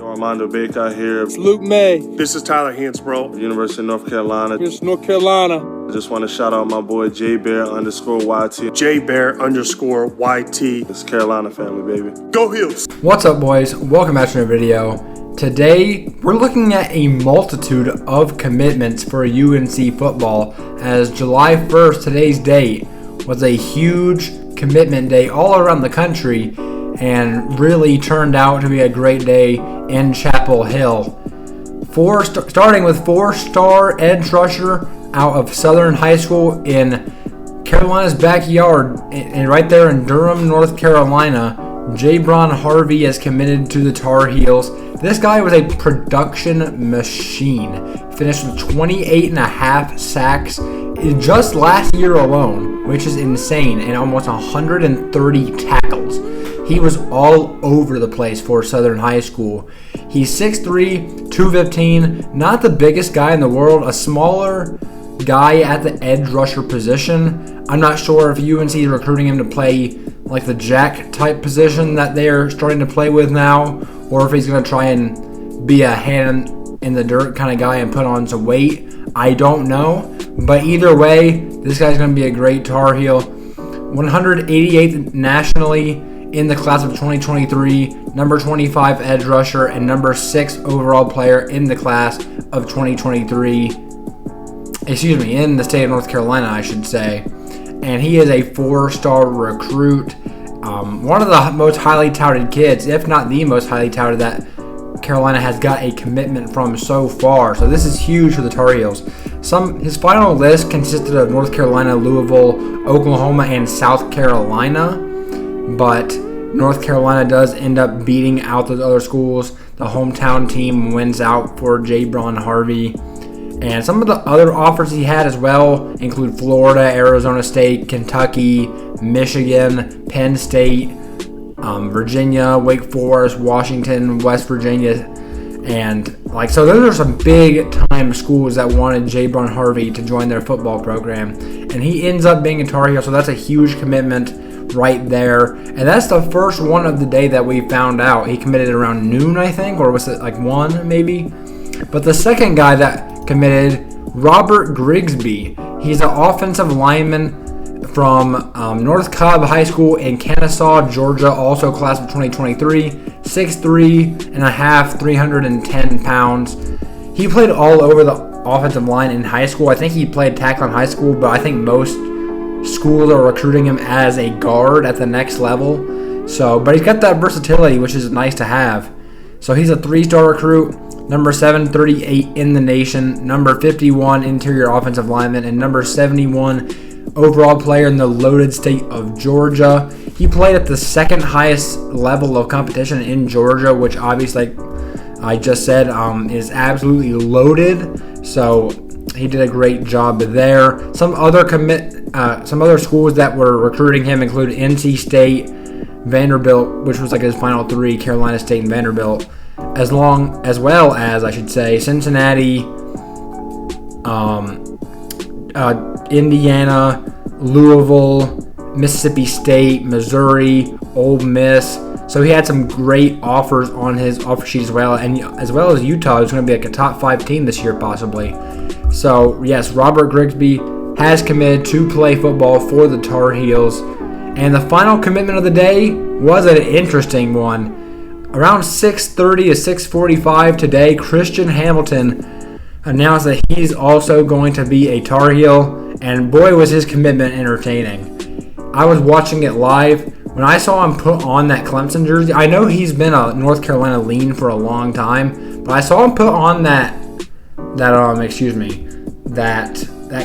Armando Baker here. It's Luke May. This is Tyler Hansbrough. University of North Carolina. Here's North Carolina. I just want to shout out my boy Jbear_YT. Jbear_YT. It's Carolina family, baby. Go Heels! What's up, boys? Welcome back to another video. Today, we're looking at a multitude of commitments for UNC football, as July 1st, today's date, was a huge commitment day all around the country and really turned out to be a great day in Chapel Hill. Starting with four-star edge rusher out of Southern High School in Carolina's backyard, and right there in Durham, North Carolina, Jaybron Harvey is committed to the Tar Heels. This guy was a production machine. Finished with 28.5 sacks just last year alone, which is insane, and almost 130 tackles. He was all over the place for Southern High School. He's 6'3", 215, not the biggest guy in the world, a smaller guy at the edge rusher position. I'm not sure if UNC is recruiting him to play like the jack type position that they're starting to play with now, or if he's going to try and be a hand in the dirt kind of guy and put on some weight. I don't know, but either way, this guy's going to be a great Tar Heel. 188th nationally in the class of 2023, number 25 edge rusher, and number 6 overall player in the class of 2023. In the state of North Carolina, I should say. And he is a 4-star recruit. One of the most highly touted kids, if not the most highly touted, that Carolina has got a commitment from so far. So this is huge for the Tar Heels. His final list consisted of North Carolina, Louisville, Oklahoma, and South Carolina. But North Carolina does end up beating out those other schools. The hometown team wins out for Jaybron Harvey. And some of the other offers he had as well include Florida, Arizona State, Kentucky, Michigan, Penn State, Virginia, Wake Forest, Washington, West Virginia. And so those are some big time schools that wanted Jaybron Harvey to join their football program. And he ends up being a Tar Heel, so that's a huge commitment right there. And that's the first one of the day that we found out. He committed around noon, I think, or was it like 1 maybe? But the second guy that committed, Robert Grigsby. He's an offensive lineman from North Cobb High School in Kennesaw, Georgia, also class of 2023, 6'3.5", 310 pounds. He played all over the offensive line in high school. I think he played tackle in high school, but I think most schools are recruiting him as a guard at the next level. But he's got that versatility, which is nice to have. So he's a 3-star recruit, number 738 in the nation, number 51 interior offensive lineman, and number 71 overall player in the loaded state of Georgia. He played at the second highest level of competition in Georgia, which obviously, I just said, is absolutely loaded. So he did a great job there. Some other schools that were recruiting him include NC State, Vanderbilt, which was like his final 3, Carolina State and Vanderbilt, as well as I should say Cincinnati, Indiana, Louisville, Mississippi State, Missouri, Ole Miss. So he had some great offers on his offer sheet as well, and as well as Utah, who's going to be like a top 5 team this year possibly. So yes, Robert Grigsby has committed to play football for the Tar Heels. And the final commitment of the day was an interesting one. Around 6:30 to 6:45 today, Christian Hamilton announced that he's also going to be a Tar Heel, and boy was his commitment entertaining. I was watching it live. When I saw him put on that Clemson jersey, I know he's been a North Carolina lean for a long time, but I saw him put on that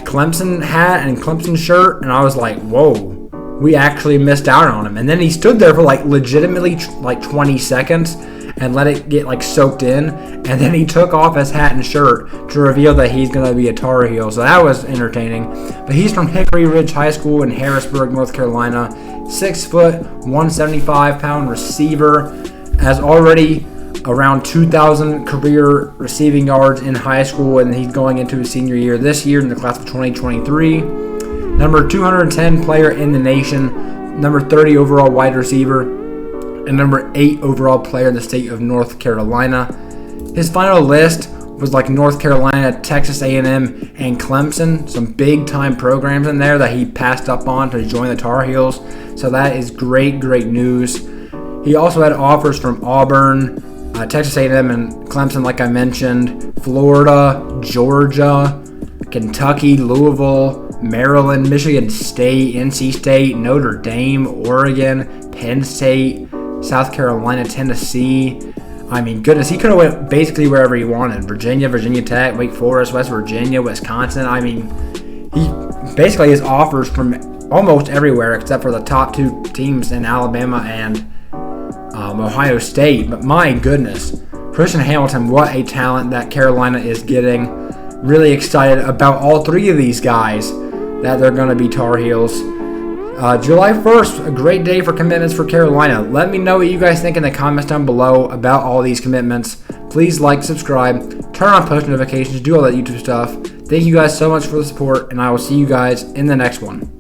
Clemson hat and Clemson shirt, and I was like, whoa. We actually missed out on him. And then he stood there for legitimately 20 seconds and let it get soaked in. And then he took off his hat and shirt to reveal that he's going to be a Tar Heel. So that was entertaining. But he's from Hickory Ridge High School in Harrisburg, North Carolina. 6 foot, 175 pound receiver. Has already around 2,000 career receiving yards in high school. And he's going into his senior year this year in the class of 2023. Number 210 player in the nation, number 30 overall wide receiver, and number 8 overall player in the state of North Carolina. His final list was like North Carolina, Texas A&M, and Clemson. Some big-time programs in there that he passed up on to join the Tar Heels. So that is great news. He also had offers from Auburn, Texas A&M, and Clemson, like I mentioned, Florida, Georgia, Kentucky, Louisville, Maryland, Michigan State, NC State, Notre Dame, Oregon, Penn State, South Carolina, Tennessee. I mean, goodness, he could have went basically wherever he wanted. Virginia, Virginia Tech, Wake Forest, West Virginia, Wisconsin. I mean, he basically has offers from almost everywhere except for the top 2 teams in Alabama and Ohio State. But my goodness, Christian Hamilton, what a talent that Carolina is getting. Really excited about all 3 of these guys that they're going to be Tar Heels. July 1st, a great day for commitments for Carolina. Let me know what you guys think in the comments down below about all these commitments. Please like, subscribe, turn on post notifications, do all that YouTube stuff. Thank you guys so much for the support, and I will see you guys in the next one.